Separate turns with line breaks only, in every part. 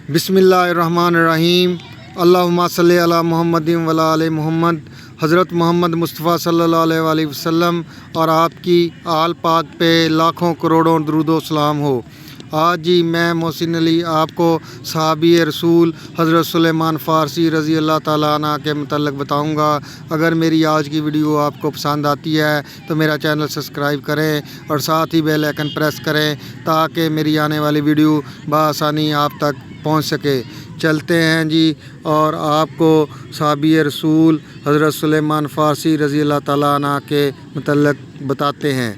बिस्मिल्लाहिर्रहमानिर्रहीम। अल्लाहुम्मा सल्ली अला मुहम्मदिन व अला आले मोहम्मद। हज़रत मोहम्मद मुस्तफ़ा सल्लल्लाहु अलैहि वसल्लम और आपकी आल पाक पे लाखों करोड़ों दरूद सलाम हो। आज जी मैं मोहसिन अली आपको सहाबी रसूल हज़रत सुलेमान फ़ारसी रज़ी अल्लाह ताला अन्हु के मतलब बताऊंगा। अगर मेरी आज की वीडियो आपको पसंद आती है तो मेरा चैनल सब्सक्राइब करें और साथ ही बेल आइकन प्रेस करें ताकि मेरी आने वाली वीडियो बआसानी आप तक पहुंच सके। चलते हैं जी और आपको सहाबी रसूल हज़रत सुलेमान फ़ारसी रज़ी अल्लाह ताला अन्हु के मतलब बताते हैं।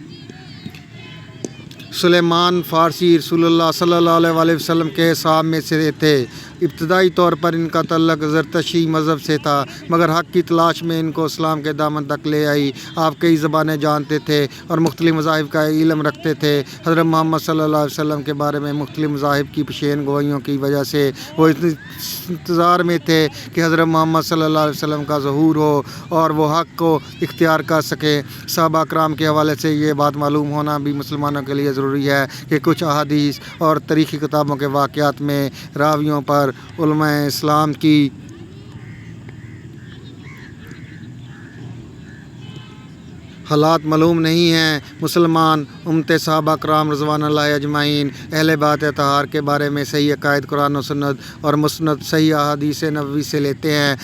सुलेमान फ़ारसी रसूलुल्लाह सल्लल्लाहु अलैहि वसल्लम के साहब में से थे। इब्तदाई तौर पर इनका तल्लक ज़रतशी मज़हब से था, मगर हक़ की तलाश में इनको इस्लाम के दामन तक ले आई। आप कई ज़बानें जानते थे और मुख्तलिफ़ मज़ाहिब का इल्म रखते थे। हज़रत मोहम्मद सल्लल्लाहु अलैहि वसल्लम के बारे में मुख्तलिफ़ मज़ाहिब की पेशेन गोइयों की वजह से वो इंतज़ार में थे कि हज़रत मोहम्मद सल्लल्लाहु अलैहि वसल्लम का ज़हूर हो और वो हक़ को इख्तियार कर सकें। सहाबा कराम के हवाले से ये बात मालूम होना भी मुसलमानों के लिए ज़रूरी है कि कुछ अहादीस और तारीख़ी किताबों के वाक़यात में रावियों पर उलमाए इस्लाम की हालात मालूम नहीं हैं। मुसलमान उम्मत सहाबा कराम रज़वानुल्लाहि अजमाइन अहले बात तहार के बारे में सही अकायद कुरान और सुन्नत और मुस्नद सही अहादीस नबवी से लेते हैं।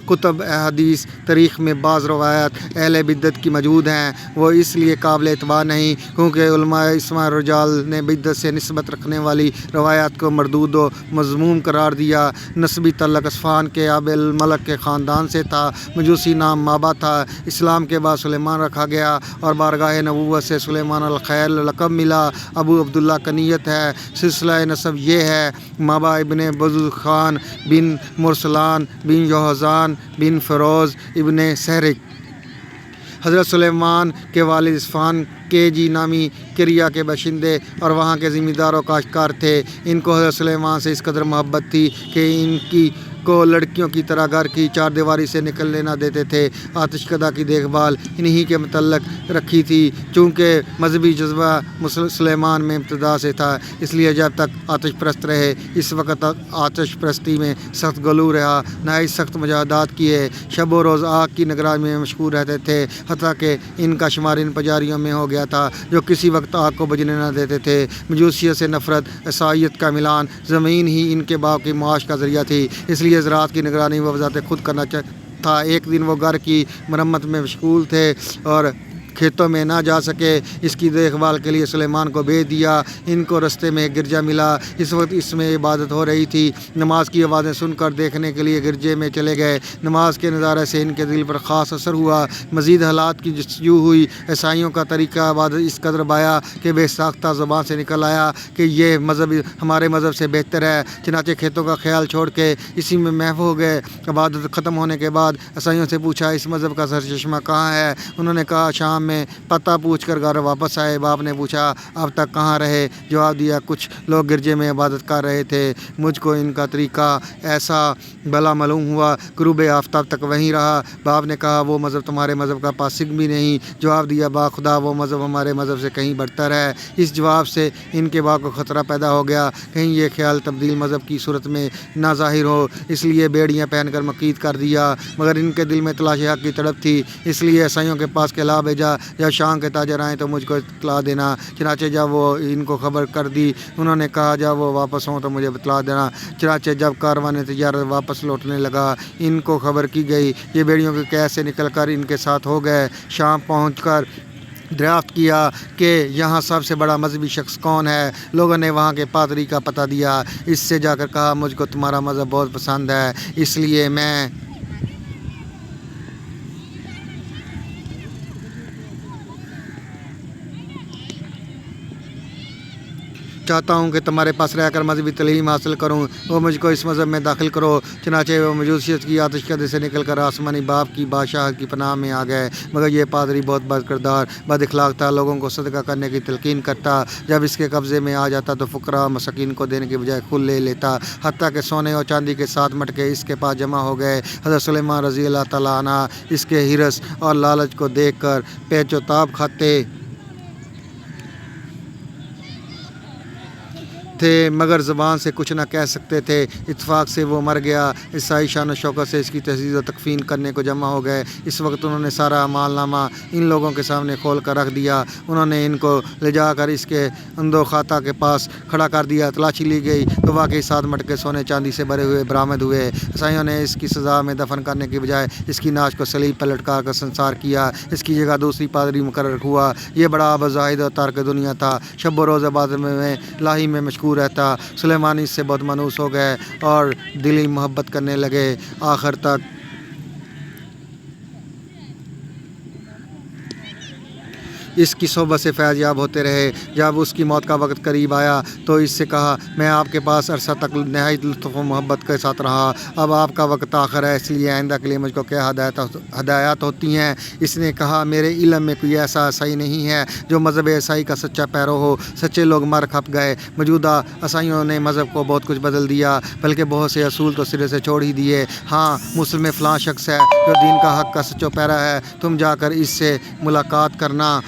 कुतुब अहादीस तारीख़ में बाज़ रवायात अहले बिद्दत की मौजूद हैं। वो इसलिए काबिल एतबार नहीं क्योंकि उलमाए इस्मा रजाल ने बिद्दत से निस्बत रखने वाली रवायात को मरदूद व मज़मूम करार दिया। नस्बी तल्लक असफ़ान के अब्दुल मलक के ख़ानदान से था। मजूसी नाम माबा था। इस्लाम के बाद सुलेमान रखा गया और बारगाह नबूवत से सुलेमान अल खैर लक़ब मिला। अबू अब्दुल्ला का नियत है। सिलसिला नसब ये है माबा इब्ने बज़ुज़ ख़ान बिन मुरसलान बिन योहज़ान बिन फ़रोज़ इब्ने सहरिक। हज़रत सुलेमान के वालिद इस्फ़ान के जी नामी किरिया के बशिंदे और वहाँ के ज़मींदार और काश्तकार थे। इनको हज़रत सुलेमान से इस कदर मोहब्बत थी कि इनकी को लड़कियों की तरह घर की चार दीवारी से निकलने ना देते थे। आतिशकदा की देखभाल इन्हीं के मतलब रखी थी। चूँकि मजहबी जज्बा सुलेमान में इब्तदा से था, इसलिए जब तक आतिश परस्त रहे इस वक्त तक आतिश परस्ती में सख्त गलू रहा। नहायत सख्त मुजाहदात किए। शब व रोज़ आग की निगरानी में मशगूल रहते थे, हत्ता कि इनका शुमार इन पुजारियों में हो गया था जो किसी वक्त आग को बुझने न देते थे। मजूसियत से नफ़रत, ईसाईयत का मिलान, ज़मीन ही इनके बाप की मुआश का ज़रिया थी, इसलिए ज़राअत की निगरानी वो वज़ात खुद करना था। एक दिन वो घर की मरम्मत में मशगूल थे और खेतों में ना जा सके। इसकी देखभाल के लिए सुलेमान को भेज दिया। इनको रास्ते में एक गिरजा मिला। इस वक्त इसमें इबादत हो रही थी। नमाज की आवाज़ें सुनकर देखने के लिए गिरजे में चले गए। नमाज के नज़ारे से इनके दिल पर ख़ास असर हुआ। मज़ीद हालात की जस्तजू हुई। ईसाइयों का तरीक़ा इबादत इस कदर बाया कि बेसाख्ता ज़बान से निकल आया कि ये मज़हब हमारे मज़हब से बेहतर है। चनाचे खेतों का ख्याल छोड़ के इसी में महव हो गए। इबादत ख़त्म होने के बाद ईसाइयों से पूछा इस मज़हब का सरचश्मा कहाँ है। उन्होंने कहा शाम में। पता पूछकर घर वापस आए। बाप ने पूछा अब तक कहाँ रहे। जवाब दिया कुछ लोग गिरजे में इबादत कर रहे थे। मुझको इनका तरीक़ा ऐसा भला मालूम हुआ, गुरूब आफ्ताब तक वहीं रहा। बाप ने कहा वो मज़हब तुम्हारे मज़हब का पासिक भी नहीं। जवाब दिया बाखुदा वो मज़हब हमारे मज़हब से कहीं बढ़तर है। इस जवाब से इनके बाप को ख़तरा पैदा हो गया कहीं ये ख्याल तब्दील मज़हब की सूरत में ना ज़ाहिर हो, इसलिए बेड़ियाँ पहनकर मकीद कर दिया। मगर इनके दिल में तलाश हक़ की तड़प थी, इसलिए ईसाइयों के पास कहला भेजा जब शाम के ताजर आएँ तो मुझको इतला देना। चनाचे जब वो इनको खबर कर दी, उन्होंने कहा जब वो वापस हों तो मुझे बतला देना। चनाचे जब कारवान तिजारत वापस लौटने लगा, इनको खबर की गई। ये बेड़ियों के कैद से निकल कर इनके साथ हो गए। शाम पहुँच कर दरियाफ्त किया कि यहाँ सबसे बड़ा मजहबी शख्स कौन है। लोगों ने वहाँ के पादरी का पता दिया। इससे जाकर कहा मुझको तुम्हारा मज़हब बहुत पसंद है, इसलिए मैं चाहता हूँ कि तुम्हारे पास रहकर मजहबी तलीम हासिल करूँ। वो मुझको इस मज़हब में दाखिल करो। चनाचे वो मजूसियत की आतिशकदे से निकल कर आसमानी बाप की बादशाह की पनाह में आ गए। मगर ये पादरी बहुत बदकिरदार बद इखलाक था। लोगों को सदका करने की तलकीन करता। जब इसके कब्ज़े में आ जाता तो फ़ुकरा मसाकीन को देने की बजाय खुद ले लेता। हत्ता के सोने और चांदी के 7 मटके इसके पास जमा हो गए। हज़रत सुलेमान रज़ी अल्लाह ताला अन्हु इसके हिरस और लालच को देख कर पेचोताब खाते تھے مگر زبان سے کچھ نہ کہہ سکتے تھے۔ اتفاق سے وہ مر گیا۔ عیسائی شان و شوکت سے اس کی تجدید و تکفین کرنے کو جمع ہو گئے۔ اس وقت انہوں نے سارا اعمال نامہ ان لوگوں کے سامنے کھول کر رکھ دیا۔ انہوں نے ان کو لے جا کر اس کے اندو خاطہ کے پاس کھڑا کر دیا۔ تلاشی لی گئی تو واقعی 7 مٹکے سونے چاندی سے بھرے ہوئے برآمد ہوئے۔ عیسائیوں نے اس کی سزا میں دفن کرنے کے بجائے اس کی ناش کو صلیب پر لٹکا کر سنسار کیا۔ اس کی جگہ دوسری پادری مقرر ہوا۔ یہ بڑا عابد زاہد اور تارک دنیا تھا۔ شب و روز عبادت میں لاہی میں مشغول رہتا۔ سلیمان اس سے بہت مانوس ہو گئے اور دلی محبت کرنے لگے۔ آخر تک اس کی صحبت سے فیض یاب ہوتے رہے۔ جب اس کی موت کا وقت قریب آیا تو اس سے کہا، میں آپ کے پاس عرصہ تک نہایت لطف و محبت کے ساتھ رہا، اب آپ کا وقت آخر ہے، اس لیے آئندہ کے لیے مجھ کو کیا ہدایات ہوتی ہیں؟ اس نے کہا، میرے علم میں کوئی ایسا عیسائی نہیں ہے جو مذہب عیسائی کا سچا پیرو ہو۔ سچے لوگ مر کھپ گئے۔ موجودہ عیسائیوں نے مذہب کو بہت کچھ بدل دیا، بلکہ بہت سے اصول تو سرے سے چھوڑ ہی دیے۔ ہاں، مسلم میں فلاں شخص ہے جو دین کا حق کا سچا پیرا ہے، تم جا کر اس سے ملاقات کرنا۔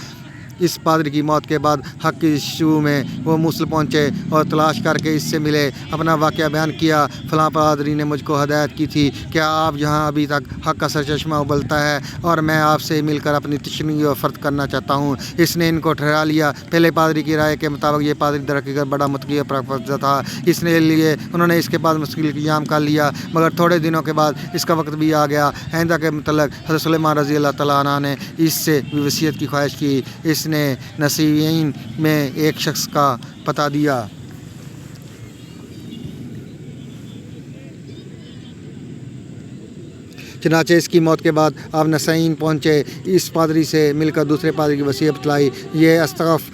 اس پادری کی موت کے بعد حق کی شو میں وہ موصل پہنچے اور تلاش کر کے اس سے ملے۔ اپنا واقعہ بیان کیا، فلاں پادری نے مجھ کو ہدایت کی تھی، کیا آپ جہاں ابھی تک حق کا سرچشمہ ابلتا ہے اور میں آپ سے مل کر اپنی تشنیع اور فرد کرنا چاہتا ہوں۔ اس نے ان کو ٹھہرا لیا۔ پہلے پادری کی رائے کے مطابق یہ پادری در حقیقت بڑا متقی اور پرہیزگار تھا، اس لیے انہوں نے اس کے پاس مستقل قیام کر لیا، مگر تھوڑے دنوں کے بعد اس کا وقت بھی آ گیا۔ آئندہ کے متعلق حضرت سلیمان رضی اللہ تعالیٰ عنہ نے اس سے وصیت کی خواہش کی۔ اس نے نصیبین میں ایک شخص کا پتہ دیا۔ چنانچہ اس کی موت کے بعد آپ نسائین پہنچے، اس پادری سے مل کر دوسرے پادری کی وصیت بتلائی۔ یہ اسقف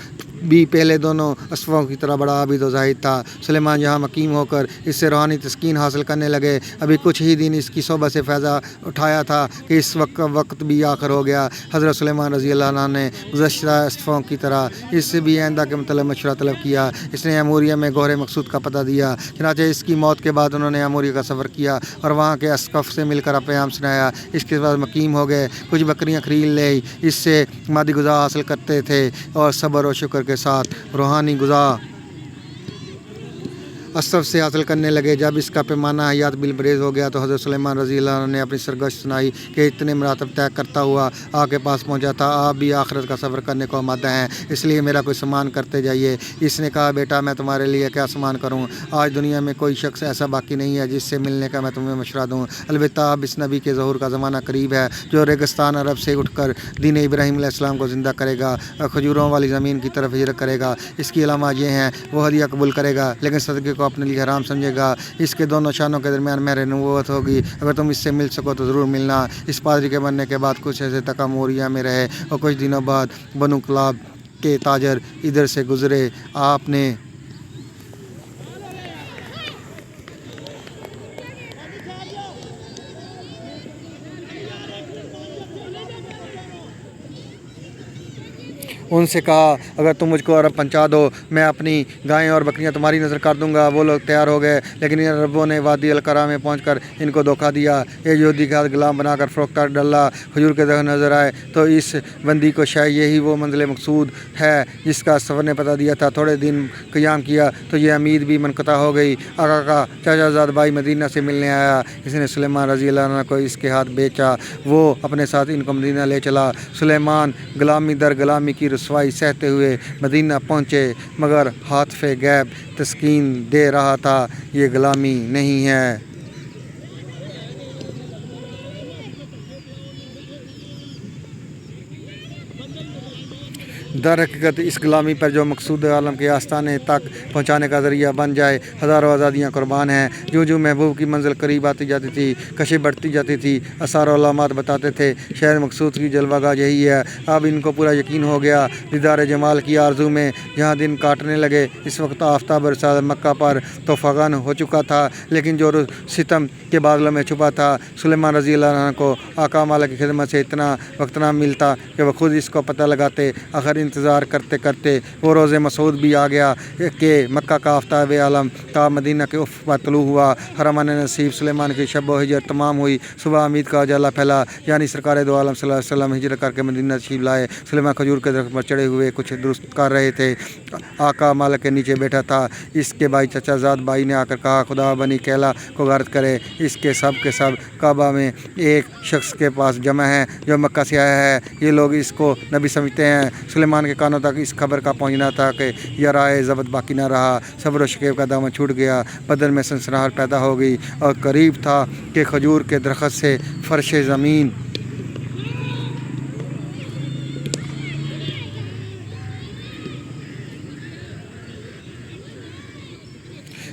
بھی پہلے دونوں اسقفوں کی طرح بڑا عابد و زاہد تھا۔ سلیمان جہاں مقیم ہو کر اس سے روحانی تسکین حاصل کرنے لگے۔ ابھی کچھ ہی دن اس کی صحبت سے فائدہ اٹھایا تھا کہ اس وقت بھی آخر ہو گیا۔ حضرت سلیمان رضی اللہ عنہ نے گزشتہ اسقفوں کی طرح اس سے بھی آئندہ کے متعلق مشورہ طلب کیا۔ اس نے اموریہ میں گوہر مقصود کا پتہ دیا۔ چنانچہ اس کی موت کے بعد انہوں نے اموریہ کا سفر کیا اور وہاں کے اسقف سے مل کر پیغام سنایا۔ اس کے بعد مقیم ہو گئے، کچھ بکریاں خرید لیں، اس سے مادی غذا حاصل کرتے تھے اور صبر و شکر کے ساتھ روحانی غذا اسقف سے حاصل کرنے لگے۔ جب اس کا پیمانہ حیات بالبریز ہو گیا تو حضرت سلیمان رضی اللہ عنہ نے اپنی سرگوشت سنائی کہ اتنے مراتب طے کرتا ہوا آپ کے پاس پہنچا تھا، آپ بھی آخرت کا سفر کرنے کو آمادہ ہیں، اس لیے میرا کوئی سامان کرتے جائیے۔ اس نے کہا، بیٹا میں تمہارے لیے کیا سامان کروں؟ آج دنیا میں کوئی شخص ایسا باقی نہیں ہے جس سے ملنے کا میں تمہیں مشورہ دوں، البتہ اب اس نبی کے ظہور کا زمانہ قریب ہے جو ریگستان عرب سے اٹھ کر دین ابراہیم علیہ السلام کو زندہ کرے گا اور کھجوروں والی زمین کی طرف ہجرت کرے گا۔ اس کی علامات یہ ہیں، وہ ہدیہ قبول کرے گا لیکن صدقے کو اپنے لیے حرام سمجھے گا، اس کے دونوں شانوں کے درمیان مہر نبوت ہوگی، اگر تم اس سے مل سکو تو ضرور ملنا۔ اس پادری کے مرنے کے بعد کچھ ایسے تک اموریہ میں رہے اور کچھ دنوں بعد بنو کلاب کے تاجر ادھر سے گزرے۔ آپ نے ان سے کہا، اگر تم مجھ کو عرب پہنچا دو میں اپنی گائیں اور بکریاں تمہاری نظر کر دوں گا۔ وہ لوگ تیار ہو گئے، لیکن ان عربوں نے وادی القرا میں پہنچ کر ان کو دھوکہ دیا۔ ایک یہودی کے ہاتھ غلام بنا کر فروخت کر ڈالا۔ کھجور کے درخت نظر آئے تو اس بندی کو شاید یہی وہ منزل مقصود ہے جس کا سفر نے پتہ دیا تھا۔ تھوڑے دن قیام کیا تو یہ امید بھی منقطع ہو گئی۔ آقا کا چچا زاد بھائی مدینہ سے ملنے آیا، اس نے سلیمان رضی اللہ عنہ کو اس کے ہاتھ بیچا، وہ اپنے ساتھ ان کو مدینہ لے چلا۔ سلیمان غلامی در غلامی کی رسوائی سہتے ہوئے مدینہ پہنچے، مگر ہاتف غیب تسکین دے رہا تھا، یہ غلامی نہیں ہے۔ در حقیقت اس غلامی پر جو مقصود عالم کے آستانے تک پہنچانے کا ذریعہ بن جائے، ہزاروں آزادیاں قربان ہیں۔ جو جو محبوب کی منزل قریب آتی جاتی تھی، کشش بڑھتی جاتی تھی، آثار و علامات بتاتے تھے شہر مقصود کی جلوہ گاہ یہی ہے۔ اب ان کو پورا یقین ہو گیا۔ دیدار جمال کی آرزو میں جہاں دن کاٹنے لگے، اس وقت آفتاب رسالت مکہ پر تو فغان ہو چکا تھا، لیکن جو ستم کے بادلوں میں چھپا تھا۔ سلیمان رضی اللہ عنہ کو آقا مالک کی خدمت سے اتنا وقت نہ ملتا کہ وہ خود اس کو پتہ لگاتے۔ آخر इंतज़ार करते करते वो रोज़ मसूद भी आ गया कि मक्का का आफ्ताब आलम ताब मदीना के उफ़ पर तुलू हुआ। हरमान नसीब सुलेमान की शब व हिजर तमाम हुई। सुबह उम्मीद का उजाला फैला, यानी सरकार दो आलम सल्लल्लाहु अलैहि वसल्लम हिजरत करके मदीना तशरीफ लाए। सुलेमान खजूर के दरख्त पर चढ़े हुए कुछ दुरुस्त कर रहे थे। आका मालिक के नीचे बैठा था। इसके भाई चचा ज़ाद भाई ने आकर कहा, खुदा बनी कैला को गर्द करे, इसके सब के सब काबा में एक शख्स के पास जमा है जो मक्का से आया है। ये लोग इसको नबी समझते हैं। सुलेमान के कानों तक इस खबर का पहुंचना था कि यह राय ज़बत बाकी न रहा। सब्र व शकीब का दामन छूट गया। बदन में सनसनाहट पैदा हो गई और करीब था कि खजूर के दरख्त से फर्श ज़मीन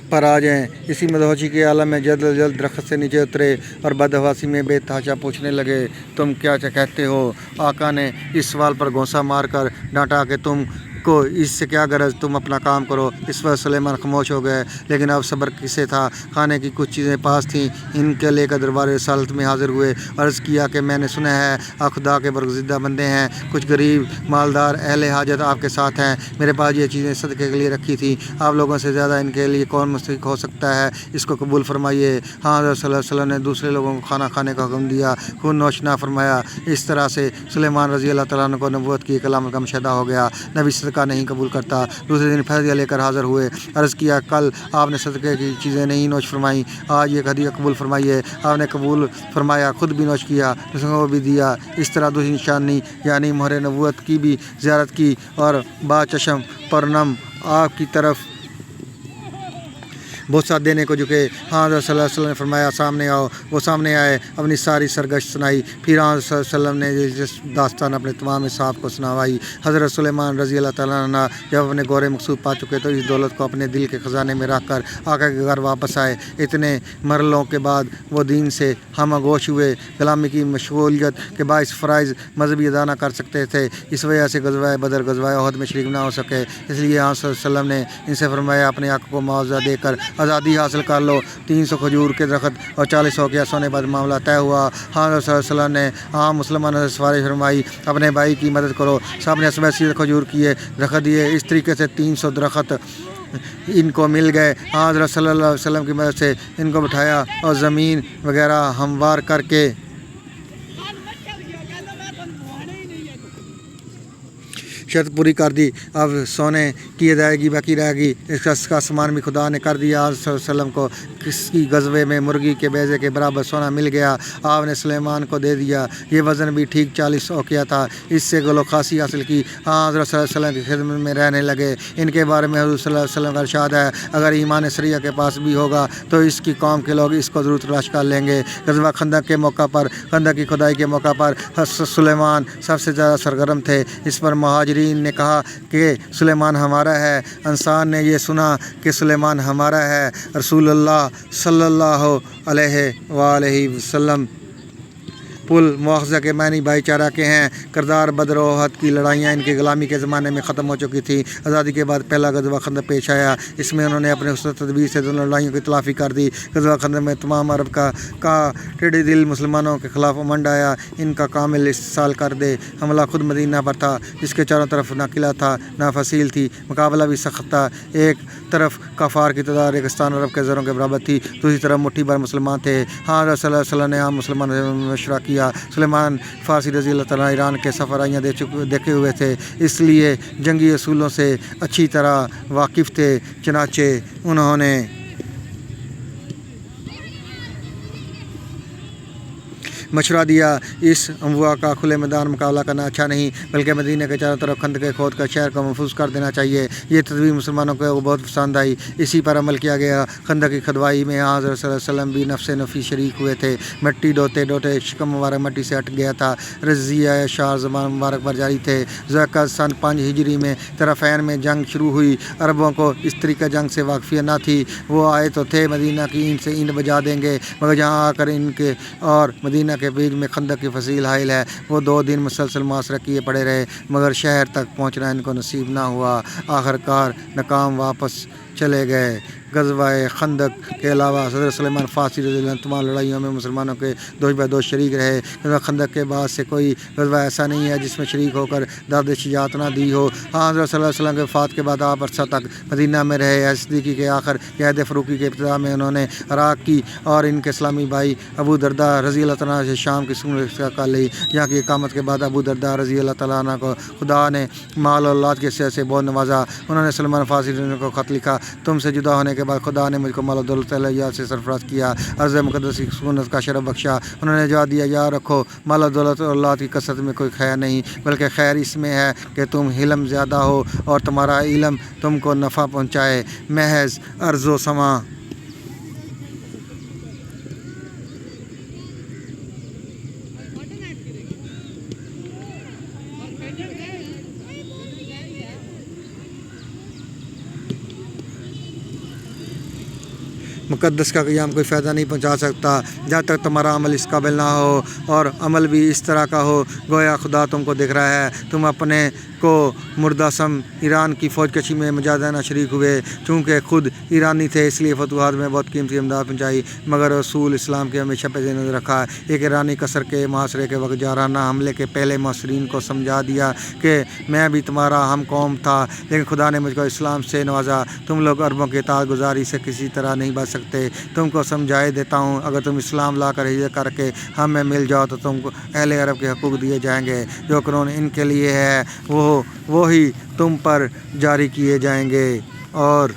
पर आ जाएँ। इसी मदहोशी के आलम में जल्द अज जल्द दरख्त से नीचे उतरे और बदहवासी में बेतहाशा पूछने लगे, तुम क्या कहते हो? आका ने इस सवाल पर घोंसा मार कर डांटा कि तुम को इससे क्या गरज, तुम अपना काम करो। इस पर सुलेमान खामोश हो गए, लेकिन अब सब्र किसे था। खाने की कुछ चीज़ें पास थीं, इनके लेकर दरबार रसालत में हाजिर हुए। अर्ज़ किया कि मैंने सुना है आप खुदा के बरगुज़िदा बंदे हैं। कुछ गरीब मालदार अहले हाजत आपके साथ हैं। मेरे पास ये चीज़ें सदक़े के लिए रखी थी। आप लोगों से ज़्यादा इनके लिए कौन मुस्तहिक़ हो सकता है, इसको कबूल फरमाइए। हाँ, हज़रत सल्लल्लाहु अलैहि वसल्लम ने दूसरे लोगों को खाना खाने का हुक्म दिया, खून नोश ना फरमाया। इस तरह से सुलेमान रज़ी अल्लाह तआला अन्हु को नबूवत की एक अलामत का मुशाहिदा हो गया। नबी सदका नहीं कबूल करता। दूसरे दिन फैज़िया लेकर हाज़िर हुए। अर्ज़ किया, कल आपने सदक़े की चीज़ें नहीं नोश फरमाई, आज ये हदीया कबूल फरमाइए। आपने कबूल फरमाया, ख़ुद भी नोश किया, दूसरों को भी दिया। इस तरह दूसरी निशानी यानी मोहर नबूवत की भी ज़ियारत की और बाचशम परनम आपकी तरफ बोसा देने को झुके। हाँ, हज़रत सल्लल्लाहु अलैहि वसल्लम ने फरमाया, सामने आओ। वो सामने आए, अपनी सारी सरगश सुनाई। फिर हाँ सल्लल्लाहु अलैहि वसल्लम ने जिस दास्तान अपने तमाम साहब को सुनावाई। हज़रत सुलेमान रज़ी अल्लाह तआला अन्हु जब अपने गोरे मकसूद पा चुके तो इस दौलत को अपने दिल के ख़जाने में रख कर आका के घर वापस आए। इतने मरलों के बाद वो दीन से हमगोश हुए। गुलामी की मशगूलियत के बाइस फ़राइज़ मजहबी अदा न कर सकते थे। इस वजह से गज़वा बदर ग़ज़वा उहद में शरीक ना हो सके। इसलिए हाँ सल्लल्लाहु अलैहि वसल्लम ने इनसे फरमाया, अपने आका को मुआवज़ा देकर आज़ादी हासिल कर लो। 300 खजूर के दरख्त और 40 औकिया सोने बाद मामला तय हुआ। हाँ, रसूलुल्लाह सल्लल्लाहु अलैहि वसल्लम ने आम मुसलमानों से सिफारिश फरमाई, अपने भाई की मदद करो। सब ने वैसी खजूर किए, दरख्त दिए। इस तरीके से 300 दरख्त इनको मिल गए। हाँ, हज़रत सल्लल्लाहु अलैहि वसल्लम की मदद से इनको बिठाया और ज़मीन वगैरह हमवार करके शर्त पूरी कर दी। अब सोने की अदायगी बाकी रहेगी। इसका सामान भी खुदा ने कर दिया। वसल्लम को किसी गज़वे में मुर्गी के बेज़े के बराबर सोना मिल गया। आपने सुलेमान को दे दिया। ये वज़न भी ठीक 40 औकिया था। इससे गलो खासी हासिल की। हाँ, हज़रत सल्लल्लाहु अलैहि वसल्लम की खिदमत में रहने लगे। इनके बारे में हज़रत सल्लल्लाहु अलैहि वसल्लम का इरशाद है, अगर ईमान सरिया के पास भी होगा तो इसकी कौम के लोग इसको ज़रूर तलाश कर लेंगे। गज़वा खंदक के मौका पर, खंदक की खुदाई के मौका पर सुलेमान सबसे ज़्यादा सरगर्म थे। इस पर मुहाजिरीन ने कहा कि सुलेमान हमारा है। अंसार ने यह सुना कि सुलेमान हमारा है। रसूलुल्लाह सल्लल्लाहु अलैहि वसल्लम पुल मुआख़ज़ा के मानी भाईचारा के हैं। करदार बदर उहद की लड़ाइयाँ इनकी ग़ुलामी के ज़माने में ख़त्म हो चुकी थी। आज़ादी के बाद पहला गज़वा खंदक पेश आया। इसमें उन्होंने अपने हुस्न तदबीर से दोनों लड़ाइयों की तलाफ़ी कर दी। गज़वा खंदक में तमाम अरब का टेढ़ी दिल मुसलमानों के ख़िलाफ़ उमंड आया। इनका कामिल इस्तिसाल कर दे। हमला खुद मदीना पर था, जिसके चारों तरफ ना किला था ना फसील थी। मुकाबला भी सख्त था। एक तरफ कफ़ार की तादाद रेगिस्तान अरब के ज़रों के बराबर थी, दूसरी तरफ मुट्ठी भर मुसलमान थे। हाँ, रसूलुल्लाह सल्लल्लाहु अलैहि वसल्लम ने आम मुसलमानों से मशवरा किया। सुलेमान फ़ारसी रज़ी अल्लाह तआला ईरान के सफ़र आइयाँ देखे हुए थे, इसलिए जंगी असूलों से अच्छी तरह वाकिफ़ थे। चनाचे उन्होंने मशवरा दिया, इस अमवा का खुले मैदान मुकाबला करना अच्छा नहीं, बल्कि मदीने के चारों तरफ खंदकें खोद कर शहर को महफूज कर देना चाहिए। ये तदबीर मुसलमानों को बहुत पसंद आई। इसी पर अमल किया गया। खंदक की खुदाई में हज़रत सल्लल्लाहु अलैहि वसल्लम भी नफ्स नफ़ी शरीक हुए थे। मिट्टी ढोते ढोते शिकम मुबारक मट्टी से हट गया था। रज़िया शाह ज़मान मुबारक पर जारी थे। ज़ुल्क़अदा सन 5 हिजरी में तरफ़ैन में जंग शुरू हुई। अरबों को इस तरीक़ा जंग से वाक़फ़ियत न थी। वो आए तो थे मदीना की ईंट से ईंट बजा देंगे, मगर जहाँ आकर इनके और मदीना के बीच में खंदक की फसील हाइल है। वो 2 दिन मुसलसल मुहासरा किए पड़े रहे, मगर शहर तक पहुँचना इनको नसीब ना हुआ। आखिरकार नाकाम वापस चले गए। غزوہ خندق کے علاوہ حضرت سلیمان فارسی رضی اللہ عنہ تمام لڑائیوں میں مسلمانوں کے دوش بہ دوش شریک رہے۔ غزوہ خندق کے بعد سے کوئی غزوہ ایسا نہیں ہے جس میں شریک ہو کر داد شجاعت نہ دی ہو۔ ہاں، حضرت صلی اللہ علیہ وسلم کے وفات کے بعد آپ عرصہ تک مدینہ میں رہے۔ صدیقی کے آخر یا عہد فاروقی کے ابتدا میں انہوں نے عراق کی اور ان کے اسلامی بھائی ابو درداء رضی اللہ تعالیٰ عنہ سے شام کی سمت کر لی۔ یہاں کی اقامت کے بعد ابو درداء رضی اللہ تعالیٰ عنہ کو خدا نے مال اور اولاد کے صحت سے بہت نوازا۔ انہوں نے سلمان فارسی کو خط لکھا، تم سے جدا ہونے کے بعد خدا نے مجھ کو مال و دولت سے سرفراز کیا، عرض مقدس کی سکونت کا شرف بخشا۔ انہوں نے جواب دیا، یاد رکھو مال و دولت اور اولاد کی کثرت میں کوئی خیر نہیں، بلکہ خیر اس میں ہے کہ تم علم زیادہ ہو اور تمہارا علم تم کو نفع پہنچائے۔ محض ارض و سما مقدس کا قیام کوئی فائدہ نہیں پہنچا سکتا جب تک تمہارا عمل اس قابل نہ ہو، اور عمل بھی اس طرح کا ہو گویا خدا تم کو دیکھ رہا ہے۔ تم اپنے کو مردہ سم ایران کی فوج کشی میں مجاہدانہ شریک ہوئے، چونکہ خود ایرانی تھے اس لیے فتوحات میں بہت قیمتی امداد پہنچائی، مگر رسول اسلام کے ہمیشہ پہ نظر رکھا۔ ایک ایرانی قصر کے محاصرے کے وقت جارحانہ حملے کے پہلے محاصرین کو سمجھا دیا کہ میں بھی تمہارا ہم قوم تھا، لیکن خدا نے مجھ کو اسلام سے نوازا۔ تم لوگ عربوں کی اطاعت گزاری سے کسی طرح نہیں بچ سکتے۔ تم کو سمجھائے دیتا ہوں، اگر تم اسلام لا کر ہجرت کر کے ہم میں مل جاؤ تو تم کو اہل عرب کے حقوق دیے جائیں گے، جو قانون ان کے لیے ہے وہی تم پر جاری کیے جائیں گے۔ اور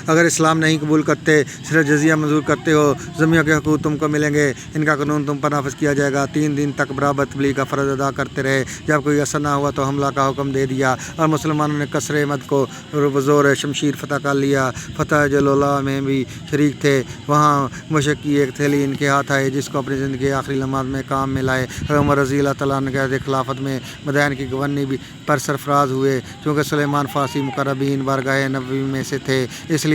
اگر اسلام نہیں قبول کرتے، صرف جزیہ منظور کرتے ہو، زمینوں کے حقوق تم کو ملیں گے، ان کا قانون تم پر نافذ کیا جائے گا۔ 3 دن تک برابر تبلیغ کا فرض ادا کرتے رہے۔ جب کوئی اثر نہ ہوا تو حملہ کا حکم دے دیا، اور مسلمانوں نے قصر مد کو بزور شمشیر فتح کر لیا۔ فتح جلولہ میں بھی شریک تھے۔ وہاں مشرق کی ایک تھیلی ان کے ہاتھ آئی جس کو اپنی زندگی کے آخری لمحات میں کام میں لائے۔ عمر رضی اللہ تعالیٰ عنہ کے عہد خلافت میں مدائن کی گورنی پر سرفراز ہوئے، چونکہ سلیمان فارسی مقربین بارگاہ نبوی میں سے تھے، اس لیے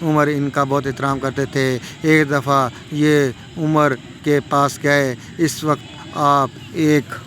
عمر ان کا بہت احترام کرتے تھے۔ ایک دفعہ یہ عمر کے پاس گئے، اس وقت آپ ایک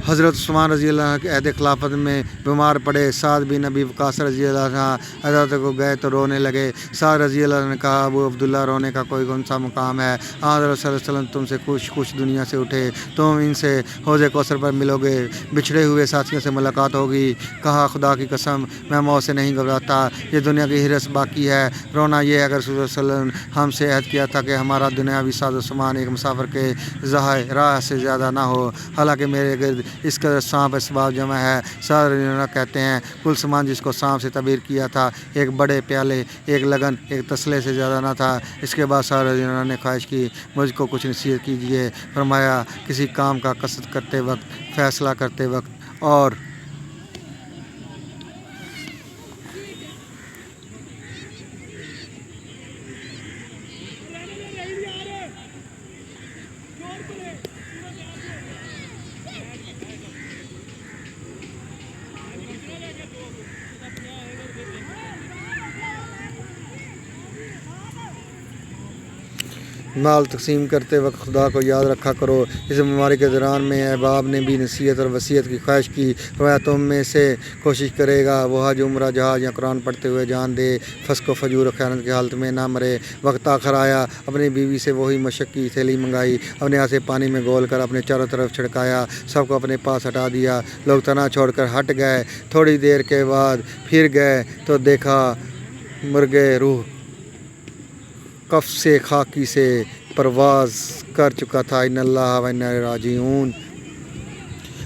حضرت عثمان رضی اللہ عنہ کے عہد خلافت میں بیمار پڑے۔ سعد بن ابی وقاص رضی اللہ عنہ حضرت کو گئے تو رونے لگے۔ سعد رضی اللہ عنہ نے کہا، ابو عبداللہ رونے کا کوئی کون سا مقام ہے؟ حضرت صلی اللہ علیہ وسلم تم سے خوش دنیا سے اٹھے، تم ان سے حوض کوثر پر ملو گے، بچھڑے ہوئے ساتھیوں سے ملاقات ہوگی۔ کہا، خدا کی قسم میں موت سے نہیں گھبراتا، یہ دنیا کی حرص باقی ہے۔ رونا یہ ہے، اگر رسول اللہ صلی اللہ علیہ وسلم ہم سے عہد کیا تھا کہ ہمارا دنیاوی ساز و سامان ایک مسافر کے راہ سے زیادہ نہ ہو، حالانکہ میرے گرد اس قدر سانپ اسباب جمع ہے۔ سعد رضی اللہ عنہ کہتے ہیں، کل سامان جس کو سانپ سے تعبیر کیا تھا ایک بڑے پیالے، ایک لگن، ایک تسلے سے زیادہ نہ تھا۔ اس کے بعد سعد رضی اللہ عنہ نے خواہش کی، مجھ کو کچھ نصیحت کیجیے۔ فرمایا، کسی کام کا قصد کرتے وقت، فیصلہ کرتے وقت اور مال تقسیم کرتے وقت خدا کو یاد رکھا کرو۔ اس بیماری کے دوران میں احباب نے بھی نصیحت اور وصیت کی خواہش کی۔ فرمایا، تم میں سے کوشش کرے گا وہ حج، عمرہ، جہاد یا قرآن پڑھتے ہوئے جان دے، فسق و فجور و خیانت کی حالت میں نہ مرے۔ وقت آخر آیا، اپنی بیوی سے وہی مشق کی تھیلی منگائی، اپنے ہاتھ سے پانی میں گول کر اپنے چاروں طرف چھڑکایا، سب کو اپنے پاس ہٹا دیا۔ لوگ تنہا چھوڑ کر ہٹ گئے۔ تھوڑی دیر کے بعد پھر گئے تو دیکھا مرغِ روح کف سے خاکی سے پرواز کر چکا تھا۔ ان اللہ و انا الیہ راجعون۔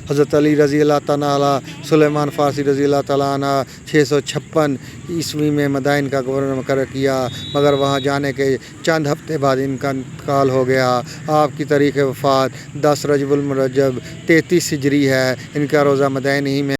حضرت علی رضی اللہ تعالیٰ عنہ سلیمان فارسی رضی اللہ تعالیٰ عنہ 656 عیسوی میں مدائن کا گورنر مقرر کیا، مگر وہاں جانے کے چند ہفتے بعد ان کا انتقال ہو گیا۔ آپ کی تاریخ وفات 10 رجب المرجب 33 ہجری ہے۔ ان کا روزہ مدائن ہی میں